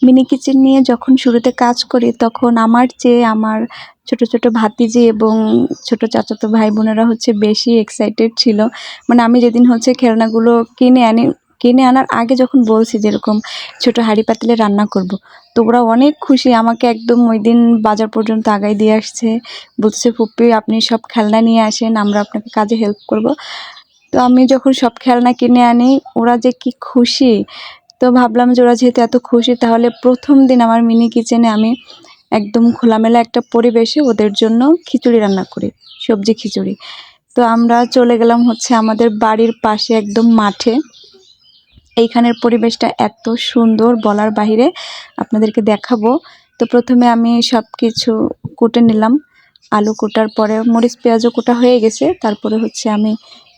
Mini kitchen নিয়ে যখন শুরুতে কাজ করি তখন আমার চেয়ে আমার ছোট ছোট ভাতিজি এবং ছোট চাচাতো ভাই বোনেরা হচ্ছে বেশি এক্সাইটেড ছিল। মানে আমি যেদিন হচ্ছে খেলনাগুলো কিনে আনার আগে যখন বলছি যেরকম ছোট হাঁড়ি পাতিলে রান্না করব, তো ওরা অনেক খুশি, আমাকে একদম ওই দিন বাজার পর্যন্ত আগায় দিয়ে আসছে। বলছে, ফুপ্পি আপনি সব খেলনা নিয়ে আসেন, আমরা আপনাকে কাজে হেল্প করব। তো আমি যখন সব খেলনা কিনে আনি ওরা যে কি খুশি। তো ভাবলাম যে ওরা যেহেতু এত খুশি তাহলে প্রথম দিন আমার মিনি কিচেনে আমি একদম খোলামেলা একটা পরিবেশে ওদের জন্য খিচুড়ি রান্না করি, সবজি খিচুড়ি। তো আমরা চলে গেলাম হচ্ছে আমাদের বাড়ির পাশে একদম মাঠে। এইখানের পরিবেশটা এত সুন্দর বলার বাহিরে, আপনাদেরকে দেখাবো। তো প্রথমে আমি সব কিছু কুটে নিলাম, আলু কোটার পরে মরিচ পেঁয়াজও কোটা হয়ে গেছে। তারপরে হচ্ছে আমি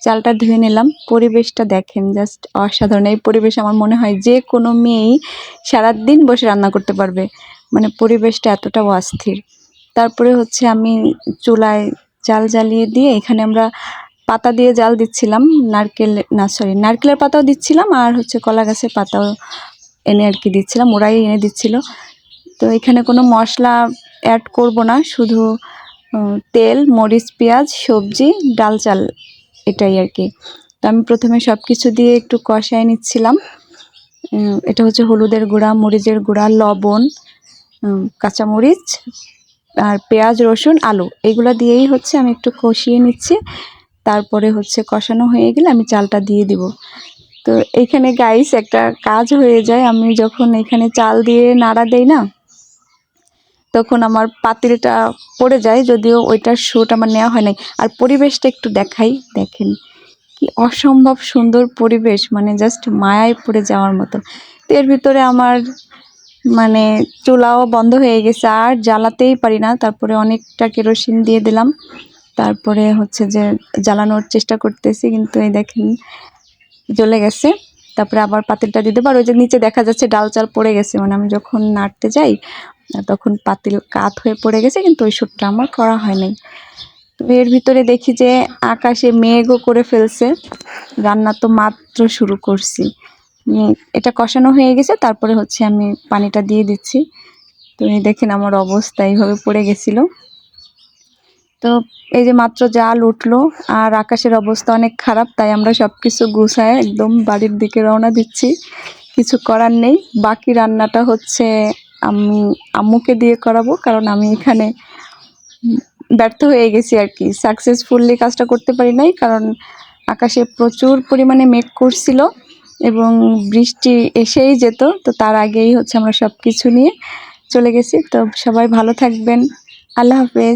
চালটা ধুয়ে নিলাম। পরিবেশটা দেখেন, জাস্ট অসাধারণ। এই পরিবেশ আমার মনে হয় যে কোনো মেয়েই সারাদিন বসে রান্না করতে পারবে, মানে পরিবেশটা এতটা অস্থির। তারপরে হচ্ছে আমি চুলায় জাল জ্বালিয়ে দিয়ে এখানে আমরা পাতা দিয়ে জাল দিচ্ছিলাম, নারকেলের পাতাও দিচ্ছিলাম, আর হচ্ছে কলা গাছের পাতাও এনে আর কি দিচ্ছিলাম, ওরাই এনে দিচ্ছিল। তো এখানে কোনো মশলা অ্যাড করব না, শুধু তেল, মরিচ, পেঁয়াজ, সবজি, ডাল, চাল, এটাই আর কি। তো আমি প্রথমে সব কিছু দিয়ে একটু কষায় নিচ্ছিলাম। এটা হচ্ছে হলুদের গুঁড়া, মরিচের গুঁড়া, লবণ, কাঁচামরিচ আর পেঁয়াজ, রসুন, আলু, এগুলো দিয়েই হচ্ছে আমি একটু কষিয়ে নিচ্ছি। তারপরে হচ্ছে কষানো হয়ে গেলে আমি চালটা দিয়ে দিব। তো এইখানে গাইস একটা কাজ হয়ে যায়, আমি যখন এখানে চাল দিয়ে নাড়া দেই না, তখন আমার পাতিলটা পড়ে যায়, যদিও ওইটার শ্যুট আমার নেওয়া হয় নাই। আর পরিবেশটা একটু দেখাই, দেখেন কি অসম্ভব সুন্দর পরিবেশ, মানে জাস্ট মায়ায় পড়ে যাওয়ার মতো। তো এর ভিতরে আমার মানে চুলাও বন্ধ হয়ে গেছে, আর জ্বালাতেই পারি না। তারপরে অনেকটা কেরোসিন দিয়ে দিলাম, তারপরে হচ্ছে যে জ্বালানোর চেষ্টা করতেছি, কিন্তু এই দেখেন জ্বলে গেছে। তারপরে আবার পাতিলটা দিয়ে দেবো। আর ওই যে নিচে দেখা যাচ্ছে ডাল চাল পড়ে গেছে, মানে আমি যখন নাড়তে যাই তখন পাতিল কাত হয়ে পড়ে গেছে, কিন্তু ওই শ্যুটটা আমার করা হয় নাই। তো এর ভিতরে দেখি যে আকাশে মেঘও করে ফেলছে। রান্না তো মাত্র শুরু করছি, এটা কষানো হয়ে গেছে। তারপরে হচ্ছে আমি পানিটা দিয়ে দিচ্ছি। তো এই দেখেন আমার অবস্থা এইভাবে পড়ে গেছিলো। তো এই যে মাত্র জাল উঠলো আর আকাশের অবস্থা অনেক খারাপ, তাই আমরা সব কিছু গুছায় একদম বাড়ির দিকে রওনা দিচ্ছি। কিছু করার নেই, বাকি রান্নাটা হচ্ছে আমি আম্মুকে দিয়ে করাবো, কারণ আমি এখানে ব্যর্থ হয়ে গেছি আর কি, সাকসেসফুলি কাজটা করতে পারি নাই, কারণ আকাশে প্রচুর পরিমাণে মেঘ করছিল এবং বৃষ্টি এসেই যেত। তো তার আগেই হচ্ছে আমরা সব কিছু নিয়ে চলে গেছি। তো সবাই ভালো থাকবেন, আল্লাহ হাফেজ।